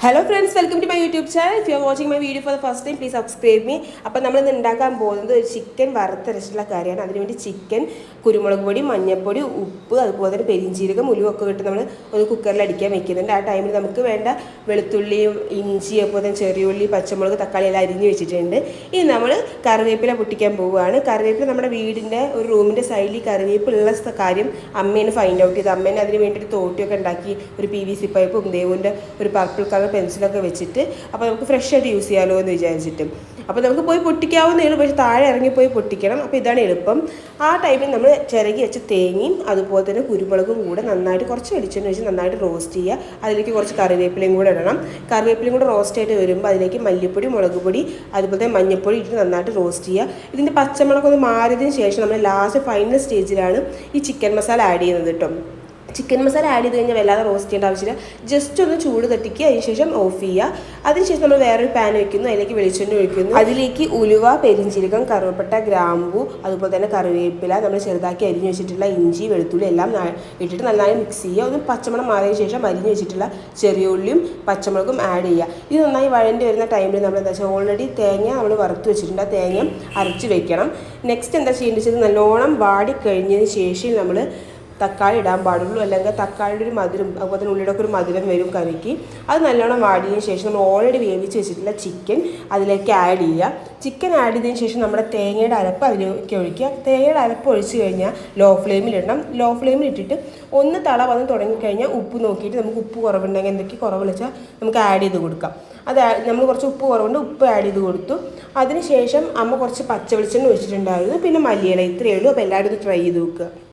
Hello friends, welcome to my YouTube channel. If you are watching my video for the first time, please subscribe me. അപ്പോൾ നമ്മൾ ഇന്ന് ഉണ്ടാക്കാൻ പോകുന്നത് ഒരു chicken വറുത്തരച്ചിട്ടുള്ള കറിയാണ്. അതിനുവേണ്ടി ചിക്കൻ, കുരുമുളക് പൊടി, മഞ്ഞൾപ്പൊടി, ഉപ്പ്, അതുപോലെ തന്നെ പെരിഞ്ചീരകം, ഉലുവൊക്കെ ഇട്ട് നമ്മൾ ഒരു കുക്കറിൽ അടിക്കാൻ വെക്കുന്നുണ്ട്. ആ ടൈമിൽ നമുക്ക് വേണ്ട വെളുത്തുള്ളിയും ഇഞ്ചി, അതുപോലെ തന്നെ ചെറിയുള്ളി, പച്ചമുളക്, തക്കാളി എല്ലാം അരിഞ്ഞ് വെച്ചിട്ടുണ്ട്. ഇനി നമ്മൾ കറിവേപ്പില പൊട്ടിക്കാൻ പോവുകയാണ്. കറിവേപ്പില നമ്മുടെ വീടിൻ്റെ ഒരു റൂമിൻ്റെ സൈഡിൽ കറിവേപ്പിലുള്ള കാര്യം അമ്മേനെ ഫൈൻഡ് ഔട്ട് ചെയ്ത് അമ്മേനെ അതിന് വേണ്ടി ഒരു തോട്ടിയൊക്കെ ഉണ്ടാക്കി ഒരു PVC പൈപ്പും ദേവുവിൻ്റെ ഒരു പർപ്പിൾ കളർ പെൻസിലൊക്കെ വെച്ചിട്ട് അപ്പോൾ നമുക്ക് ഫ്രഷ് ആയിട്ട് യൂസ് ചെയ്യാമല്ലോ എന്ന് വിചാരിച്ചിട്ട് അപ്പോൾ നമുക്ക് പോയി പൊട്ടിക്കാവുന്നേ ഉള്ളൂ. പക്ഷേ താഴെ ഇറങ്ങിപ്പോയി പൊട്ടിക്കണം. അപ്പോൾ ഇതാണ് എളുപ്പം. ആ ടൈമിൽ നമ്മൾ ചിരകി വെച്ച തേങ്ങയും അതുപോലെ തന്നെ കുരുമുളകും കൂടെ നന്നായിട്ട് കുറച്ച് വെളിച്ചെണ്ണ വെച്ച് നന്നായിട്ട് റോസ്റ്റ് ചെയ്യുക. അതിലേക്ക് കുറച്ച് കറിവേപ്പിലയും കൂടെ ഇടണം. കറിവേപ്പിലയും കൂടെ റോസ്റ്റ് ആയിട്ട് വരുമ്പോൾ അതിലേക്ക് മല്ലിപ്പൊടി, മുളക് പൊടി, അതുപോലെ തന്നെ മഞ്ഞൾപ്പൊടി ഇട്ട് നന്നായിട്ട് റോസ്റ്റ് ചെയ്യുക. ഇതിൻ്റെ പച്ചമുളകൊന്ന് മാറിയതിന് ശേഷം നമ്മൾ ലാസ്റ്റ് ഫൈനൽ സ്റ്റേജിലാണ് ഈ ചിക്കൻ മസാല ആഡ് ചെയ്യുന്നത് കേട്ടോ. ചിക്കൻ മസാല ആഡ് ചെയ്ത് കഴിഞ്ഞാൽ വല്ലാതെ റോസ്റ്റ് ചെയ്യേണ്ട ആവശ്യമില്ല. ജസ്റ്റ് ഒന്ന് ചൂട് തട്ടിക്കുക, അതിനുശേഷം ഓഫ് ചെയ്യുക. അതിനുശേഷം നമ്മൾ വേറൊരു പാൻ വയ്ക്കുന്നു, അതിലേക്ക് വെളിച്ചെണ്ണ ഒഴിക്കുന്നു. അതിലേക്ക് ഉലുവ, പെരിഞ്ചീരകം, കറുവപ്പട്ട, ഗ്രാമ്പു, അതുപോലെ തന്നെ കറിവേപ്പില, നമ്മൾ ചെറുതാക്കി അരിഞ്ഞ് വെച്ചിട്ടുള്ള ഇഞ്ചി, വെളുത്തുള്ളി എല്ലാം ഇട്ടിട്ട് നന്നായി മിക്സ് ചെയ്യുക. ഒന്ന് പച്ചമണം മാറിയ ശേഷം അരിഞ്ഞ് വെച്ചിട്ടുള്ള ചെറിയ ഉള്ളിയും പച്ചമുളകും ആഡ് ചെയ്യുക. ഇത് നന്നായി വഴണ്ടി വരുന്ന ടൈമിൽ നമ്മൾ എന്താ വെച്ചാൽ ഓൾറെഡി തേങ്ങ നമ്മൾ വറുത്ത് വെച്ചിട്ടുണ്ട്. ആ തേങ്ങ അരച്ച് വെക്കണം. നെക്സ്റ്റ് എന്താ ചെയ്യേണ്ടത് വെച്ചാൽ നല്ലോണം വാടി കഴിഞ്ഞതിന് ശേഷം നമ്മൾ തക്കാളി ഇടാൻ പാടുള്ളൂ. അല്ലെങ്കിൽ തക്കാളിയുടെ ഒരു മധുരം, അതുപോലെ തന്നെ ഉള്ളിയുടെ ഒക്കെ ഒരു മധുരം വരും കറിക്ക്. അത് നല്ലോണം വാടിയതിന് ശേഷം നമ്മൾ ഓൾറെഡി വേവിച്ച് വെച്ചിട്ടുള്ള ചിക്കൻ അതിലേക്ക് ആഡ് ചെയ്യുക. ചിക്കൻ ആഡ് ചെയ്തതിന് ശേഷം നമ്മുടെ തേങ്ങയുടെ അരപ്പ് അതിലേക്ക് ഒഴിക്കുക. തേങ്ങയുടെ അരപ്പ് ഒഴിച്ച് കഴിഞ്ഞാൽ ലോ ഫ്ലെയിമിൽ ഇടണം. ലോ ഫ്ലെയിമിൽ ഇട്ടിട്ട് ഒന്ന് തള വന്ന് തുടങ്ങിക്കഴിഞ്ഞാൽ ഉപ്പ് നോക്കിയിട്ട് നമുക്ക് ഉപ്പ് കുറവുണ്ടെങ്കിൽ എന്തൊക്കെ കുറവ് വെച്ചാൽ നമുക്ക് ആഡ് ചെയ്ത് കൊടുക്കാം. അത് നമ്മൾ കുറച്ച് ഉപ്പ് കുറവുണ്ട്, ഉപ്പ് ആഡ് ചെയ്ത് കൊടുത്തു. അതിനുശേഷം അമ്മ കുറച്ച് പച്ച വെളിച്ചെണ്ണ ഒഴിച്ചിട്ടുണ്ടായിരുന്നു, പിന്നെ മല്ലിയില. ഇത്രയേ ഉള്ളൂ. അപ്പോൾ എല്ലാവരും ഇത് ട്രൈ ചെയ്ത് നോക്കുക.